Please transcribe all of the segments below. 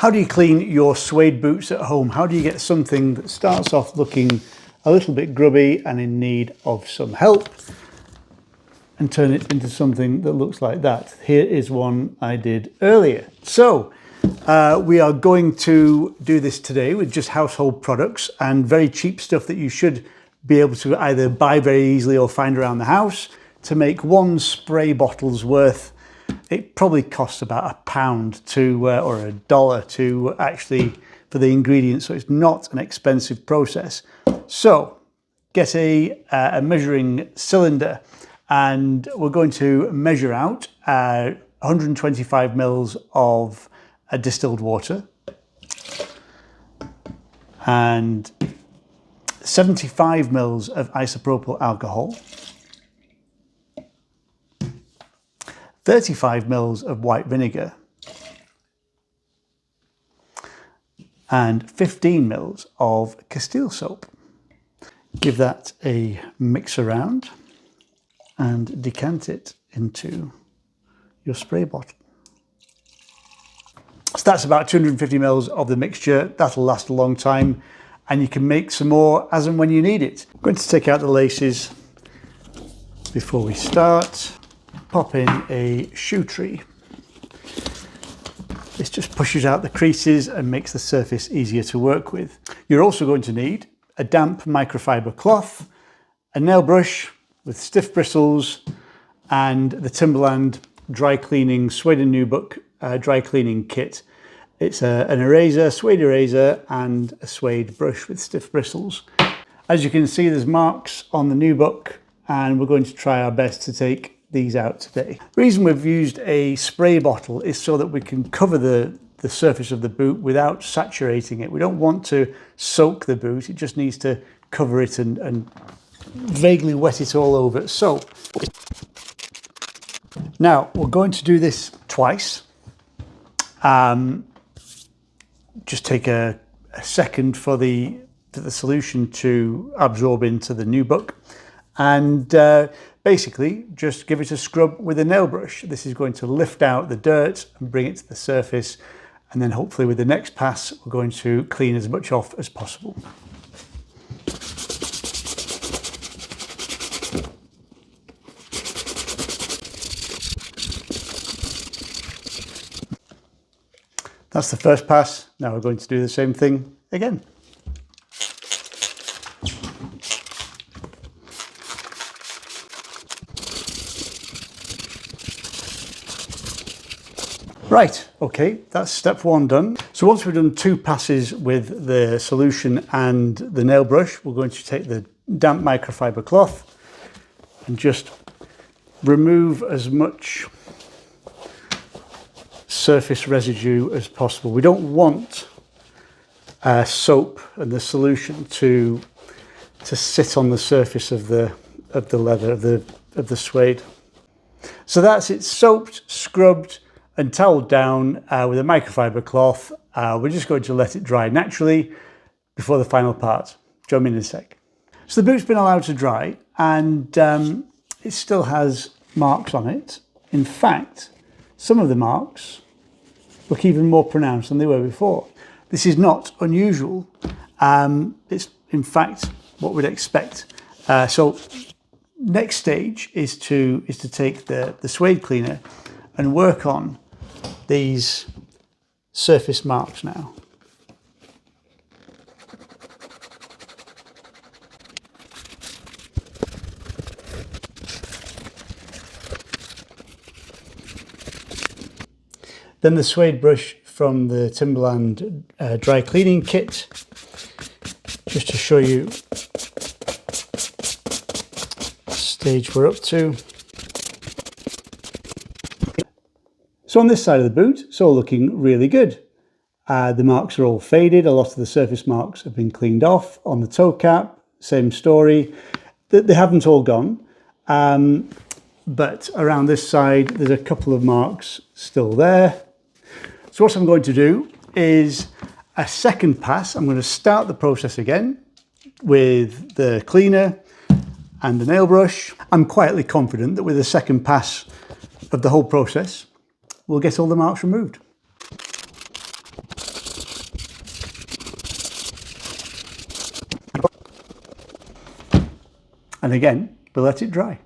How do you clean your suede boots at home? How do you get something that starts off looking a little bit grubby and in need of some help and turn it into something that looks like that? Here is one I did earlier. So we are going to do this today with just household products and very cheap stuff that you should be able to either buy very easily or find around the house. To make one spray bottle's worth, it probably costs about £1 to or $1 to actually for the ingredients, so it's not an expensive process. So get a measuring cylinder, and we're going to measure out 125 mils of distilled water and 75 mils of isopropyl alcohol, 35 mils of white vinegar, and 15 mils of Castile soap. Give that a mix around and decant it into your spray bottle. So that's about 250 mils of the mixture. That'll last a long time, and you can make some more as and when you need it. I'm going to take out the laces before we start. Pop in a shoe tree. This just pushes out the creases and makes the surface easier to work with. You're also going to need a damp microfiber cloth, a nail brush with stiff bristles, and the Timberland dry cleaning Suede and nubuck dry cleaning kit. It's an eraser, suede eraser, and a suede brush with stiff bristles. As you can see, there's marks on the nubuck, and we're going to try our best to take these out today. The reason we've used a spray bottle is so that we can cover the surface of the boot without saturating it. We don't want to soak the boot, it just needs to cover it and vaguely wet it all over. So now we're going to do this twice. Just take a second for the solution to absorb into the nubuck, and basically just give it a scrub with a nail brush. This is going to lift out the dirt and bring it to the surface, and then hopefully with the next pass we're going to clean as much off as possible. That's the first pass. Now we're going to do the same thing again. Right, okay, that's step one done. So once we've done 2 passes with the solution and the nail brush, we're going to take the damp microfiber cloth and just remove as much surface residue as possible. We don't want soap and the solution to sit on the surface of the leather of the suede. So that's it, soaked, scrubbed, and toweled down with a microfiber cloth. We're just going to let it dry naturally before the final part. Join me in a sec. So the boot's been allowed to dry, and it still has marks on it. In fact, some of the marks look even more pronounced than they were before. This is not unusual. It's in fact what we'd expect. So next stage is to take the suede cleaner and work on these surface marks now. Then the suede brush from the Timberland dry cleaning kit, just to show you the stage we're up to. So on this side of the boot, it's all looking really good. The marks are all faded. A lot of the surface marks have been cleaned off. On the toe cap, same story. They haven't all gone, but around this side, there's a couple of marks still there. So what I'm going to do is a second pass. I'm going to start the process again with the cleaner and the nail brush. I'm quietly confident that with a second pass of the whole process, we'll get all the marks removed. And again, we'll let it dry.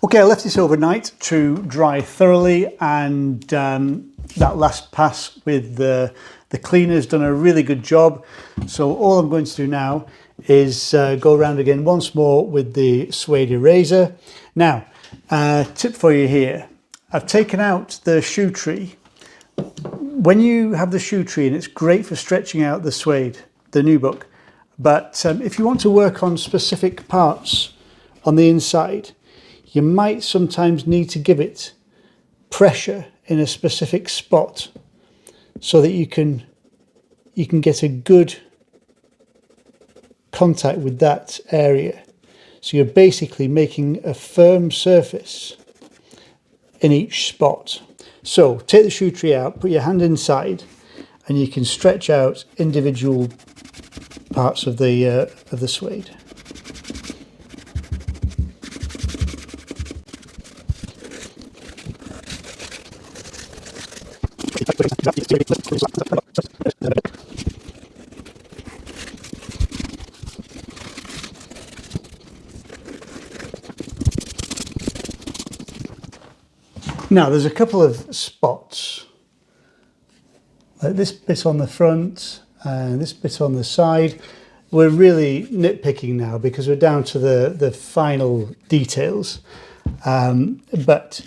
Okay, I left this overnight to dry thoroughly, and that last pass with the cleaner's done a really good job. So all I'm going to do now is go around again once more with the Suede Eraser. Now, tip for you here. I've taken out the shoe tree. When you have the shoe tree, and it's great for stretching out the suede, the nubuck, but if you want to work on specific parts on the inside, you might sometimes need to give it pressure in a specific spot so that you can get a good contact with that area. So you're basically making a firm surface in each spot. So take the shoe tree out, put your hand inside, and you can stretch out individual parts of the suede. Now there's a couple of spots, like this bit on the front and this bit on the side. We're really nitpicking now because we're down to the final details, but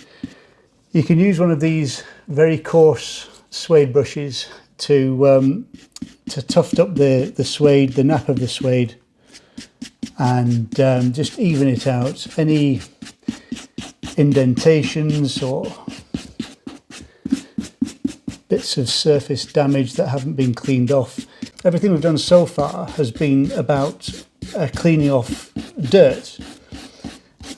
you can use one of these very coarse suede brushes to tuft up the suede, the nap of the suede, and just even it out. Any indentations or bits of surface damage that haven't been cleaned off. Everything we've done so far has been about cleaning off dirt,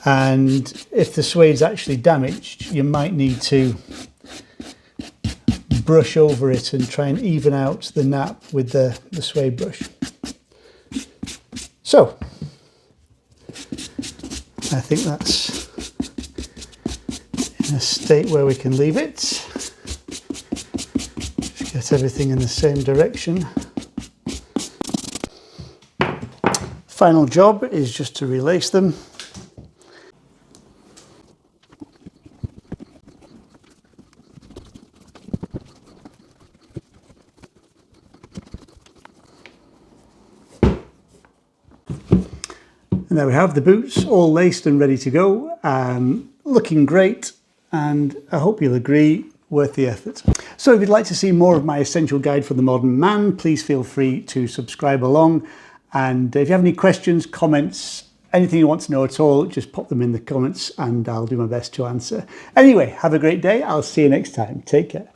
and if the suede's actually damaged, you might need to brush over it and try and even out the nap with the suede brush. So I think that's in a state where we can leave it. Just get everything in the same direction. Final job is just to relace them. And there we have the boots all laced and ready to go. Looking great, and I hope you'll agree, worth the effort. So if you'd like to see more of my essential guide for the modern man, please feel free to subscribe along. And if you have any questions, comments, anything you want to know at all, just pop them in the comments and I'll do my best to answer. Anyway, have a great day. I'll see you next time. Take care.